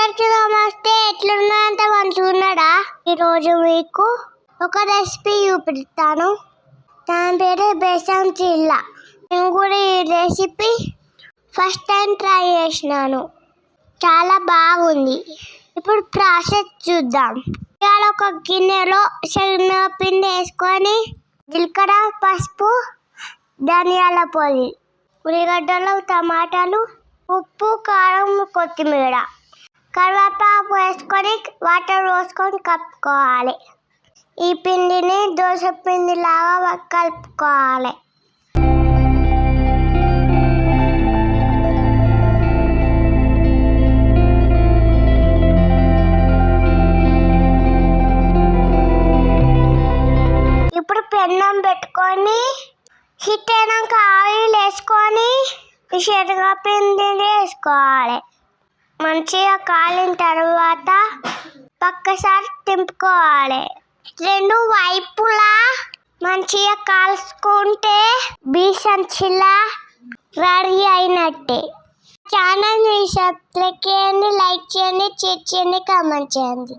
అందరికీ నమస్తే. ఎట్లున్నారంటే మంచిగున్నాడా? ఈరోజు మీకు ఒక రెసిపీ చూపిస్తాను. దాని పేరు బేసన్ చిల్లా. నేను కూడా ఈ రెసిపీ ఫస్ట్ టైం ట్రై చేసినాను, చాలా బాగుంది. ఇప్పుడు ప్రాసెస్ చూద్దాం. ఇవాళ ఒక గిన్నెలో శనగపిండి వేసుకొని జీలకర్ర, పసుపు, ధనియాల పొడి, ఉల్లిగడ్డలు, టమాటాలు, ఉప్పు, కారం, కొత్తిమీర, కరివేపాకు వేసుకొని వాటర్ పోసుకొని కలుపుకోవాలి. ఈ పిండిని దోశ పిండి లాగా కలుపుకోవాలి. ఇప్పుడు పెన్నం పెట్టుకొని హీట్ అయినాక ఆయిల్ వేసుకొని శనగపిండిని వేసుకోవాలి. మంచిగా కాలిన తర్వాత పక్కసారి తింపుకోవాలి. రెండు వైపులా మంచిగా కాల్చుకుంటే బేసన్ చిల్లా రెడీ అయినట్టే. ఛానల్ని సబ్స్క్రైబ్ చేయండి, లైక్ చేయండి, షేర్ చేయండి, కామెంట్ చేయండి.